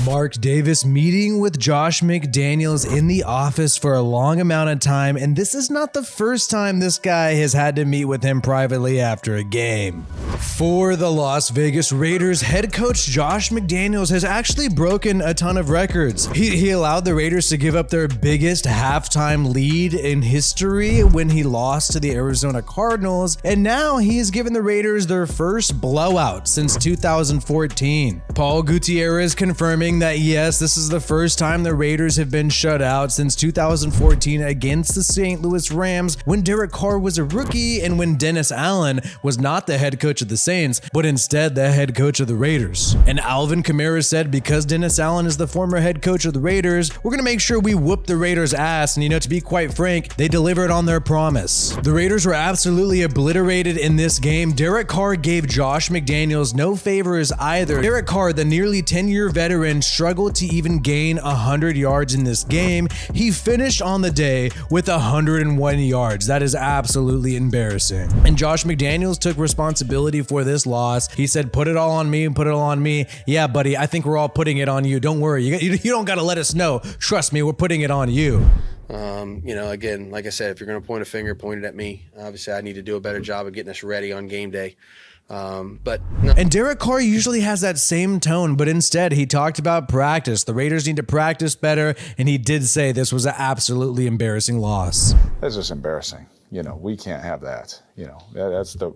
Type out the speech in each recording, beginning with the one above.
Mark Davis meeting with Josh McDaniels in the office for a long amount of time, and this is not the first time this guy has had to meet with him privately after a game. For the Las Vegas Raiders, head coach Josh McDaniels has actually broken a ton of records. He allowed the Raiders to give up their biggest halftime lead in history when he lost to the Arizona Cardinals, and now he has given the Raiders their first blowout since 2014. Paul Gutierrez confirming that yes, this is the first time the Raiders have been shut out since 2014 against the St. Louis Rams when Derek Carr was a rookie and when Dennis Allen was not the head coach of the Saints, but instead the head coach of the Raiders. And Alvin Kamara said because Dennis Allen is the former head coach of the Raiders, we're going to make sure we whoop the Raiders' ass. And to be quite frank, they delivered on their promise. The Raiders were absolutely obliterated in this game. Derek Carr gave Josh McDaniels no favors either. Derek Carr, the nearly 10-year veteran, struggled to even gain 100 yards in this game. He finished on the day with 101 yards. That is absolutely embarrassing. And Josh McDaniels took responsibility for this loss. He said, put it all on me, put it all on me. Yeah, buddy, I think we're all putting it on you. Don't worry. You don't got to let us know. Trust me, we're putting it on you. Again, like I said, if you're going to point a finger, point it at me. Obviously, I need to do a better job of getting us ready on game day. But no. And Derek Carr usually has that same tone, but instead he talked about practice. The Raiders need to practice better, and he did say this was an absolutely embarrassing loss. That's just embarrassing. We can't have that. That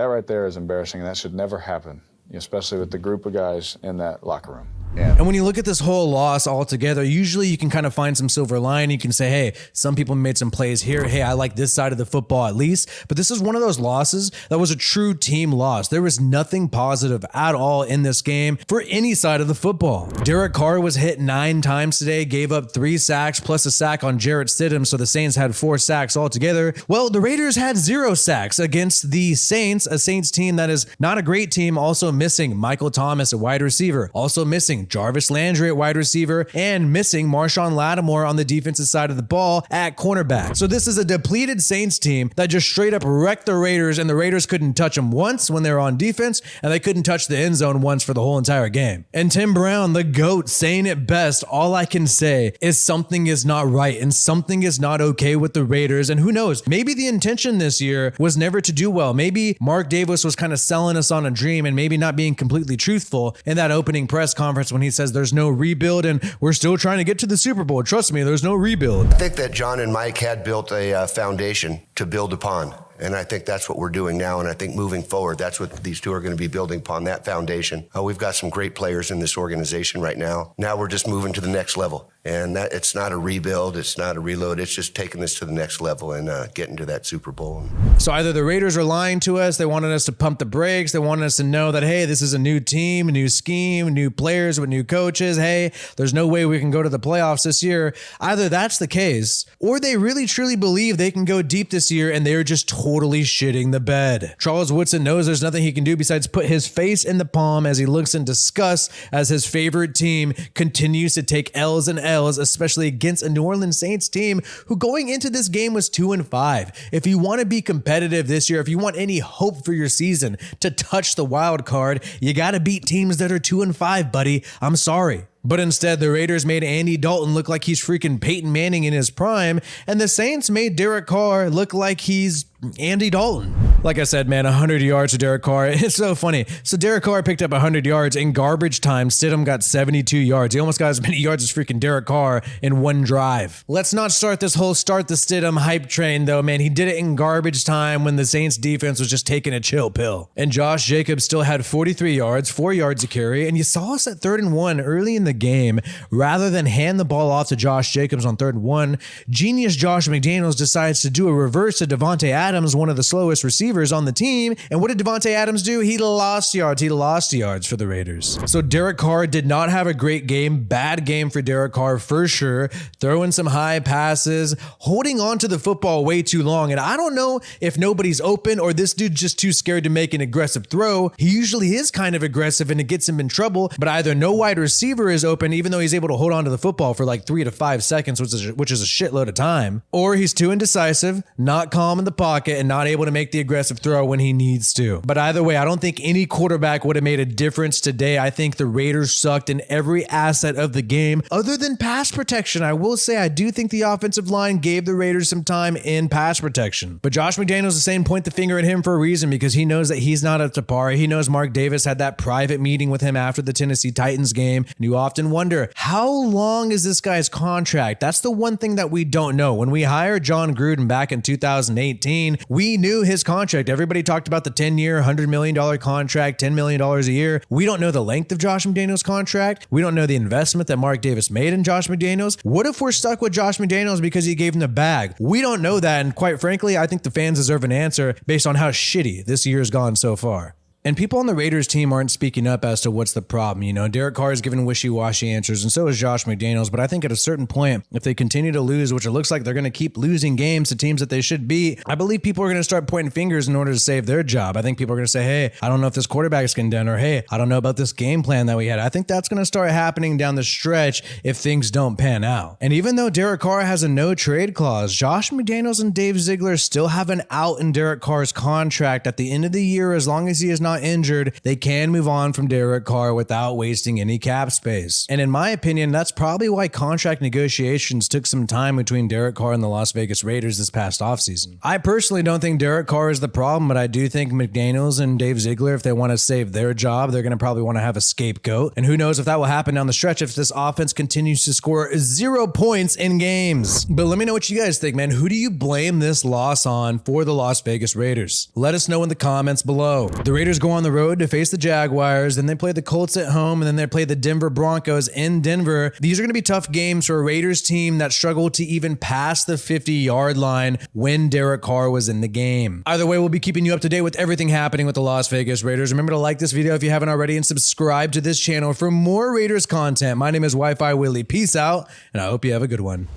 right there is embarrassing, and that should never happen, especially with the group of guys in that locker room. And when you look at this whole loss altogether, usually you can kind of find some silver lining. You can say, hey, some people made some plays here. Hey, I like this side of the football at least. But this is one of those losses that was a true team loss. There was nothing positive at all in this game for any side of the football. Derek Carr was hit 9 times today, gave up 3 sacks plus a sack on Jarrett Stidham, so the Saints had 4 sacks altogether. Well, the Raiders had 0 sacks against the Saints, a Saints team that is not a great team, also missing Michael Thomas at wide receiver, also missing Jarvis Landry at wide receiver, and missing Marshawn Lattimore on the defensive side of the ball at cornerback. So this is a depleted Saints team that just straight up wrecked the Raiders, and the Raiders couldn't touch them once when they were on defense, and they couldn't touch the end zone once for the whole entire game. And Tim Brown, the GOAT, saying it best, all I can say is something is not right and something is not okay with the Raiders. And who knows, maybe the intention this year was never to do well. Maybe Mark Davis was kind of selling us on a dream and maybe not being completely truthful in that opening press conference when he says there's no rebuild and we're still trying to get to the Super Bowl. Trust me, there's no rebuild. I think that John and Mike had built a foundation to build upon. And I think that's what we're doing now. And I think moving forward, that's what these two are going to be building upon, that foundation. We've got some great players in this organization right now. Now we're just moving to the next level. And that it's not a rebuild, it's not a reload, it's just taking this to the next level and getting to that Super Bowl. So either the Raiders are lying to us, they wanted us to pump the brakes, they wanted us to know that, hey, this is a new team, a new scheme, new players with new coaches, hey, there's no way we can go to the playoffs this year. Either that's the case, or they really truly believe they can go deep this year and they're just totally shitting the bed. Charles Woodson knows there's nothing he can do besides put his face in the palm as he looks in disgust as his favorite team continues to take L's and L's, especially against a New Orleans Saints team who going into this game was 2-5. If you want to be competitive this year, if you want any hope for your season to touch the wild card, you got to beat teams that are 2-5, buddy. I'm sorry. But instead, the Raiders made Andy Dalton look like he's freaking Peyton Manning in his prime, and the Saints made Derek Carr look like he's Andy Dalton. Like I said, man, 100 yards to Derek Carr. It's so funny. So Derek Carr picked up 100 yards in garbage time. Stidham got 72 yards. He almost got as many yards as freaking Derek Carr in one drive. Let's not start this whole start the Stidham hype train, though, man. He did it in garbage time when the Saints defense was just taking a chill pill. And Josh Jacobs still had 43 yards, 4 yards to carry, and you saw us at 3rd and 1 early in the game. Rather than hand the ball off to Josh Jacobs on 3rd and 1, genius Josh McDaniels decides to do a reverse to Davante Adams, one of the slowest receivers on the team. And what did Davante Adams do? He lost yards. He lost yards for the Raiders. So Derek Carr did not have a great game. Bad game for Derek Carr for sure. Throwing some high passes, holding on to the football way too long. And I don't know if nobody's open or this dude's just too scared to make an aggressive throw. He usually is kind of aggressive and it gets him in trouble, but either no wide receiver is open, even though he's able to hold on to the football for like 3 to 5 seconds, which is a shitload of time, or he's too indecisive, not calm in the pocket, and not able to make the aggressive aggressive throw when he needs to. But either way, I don't think any quarterback would have made a difference today. I think the Raiders sucked in every asset of the game other than pass protection. I will say I do think the offensive line gave the Raiders some time in pass protection. But Josh McDaniels is saying point the finger at him for a reason, because he knows that he's not up to par. He knows Mark Davis had that private meeting with him after the Tennessee Titans game. And you often wonder, how long is this guy's contract? That's the one thing that we don't know. When we hired John Gruden back in 2018, we knew his contract. Everybody talked about the 10-year, $100 million contract, $10 million a year. We don't know the length of Josh McDaniels' contract. We don't know the investment that Mark Davis made in Josh McDaniels. What if we're stuck with Josh McDaniels because he gave him the bag? We don't know that. And quite frankly, I think the fans deserve an answer based on how shitty this year's gone so far. And people on the Raiders team aren't speaking up as to what's the problem. You know, Derek Carr is giving wishy-washy answers, and so is Josh McDaniels. But I think at a certain point, if they continue to lose, which it looks like they're going to keep losing games to teams that they should beat, I believe people are going to start pointing fingers in order to save their job. I think people are going to say, hey, I don't know if this quarterback's getting done, or hey, I don't know about this game plan that we had. I think that's going to start happening down the stretch if things don't pan out. And even though Derek Carr has a no-trade clause, Josh McDaniels and Dave Ziegler still have an out in Derek Carr's contract at the end of the year. As long as he is not injured, they can move on from Derek Carr without wasting any cap space. And in my opinion, that's probably why contract negotiations took some time between Derek Carr and the Las Vegas Raiders this past offseason. I personally don't think Derek Carr is the problem, but I do think McDaniels and Dave Ziegler, if they want to save their job, they're going to probably want to have a scapegoat. And who knows if that will happen down the stretch if this offense continues to score 0 points in games. But let me know what you guys think, man. Who do you blame this loss on for the Las Vegas Raiders? Let us know in the comments below. The Raiders go on the road to face the Jaguars, then they play the Colts at home, and then they play the Denver Broncos in Denver. These are going to be tough games for a Raiders team that struggled to even pass the 50-yard line when Derek Carr was in the game. Either way, we'll be keeping you up to date with everything happening with the Las Vegas Raiders. Remember to like this video if you haven't already, and subscribe to this channel for more Raiders content. My name is WiFiWillie. Peace out, and I hope you have a good one.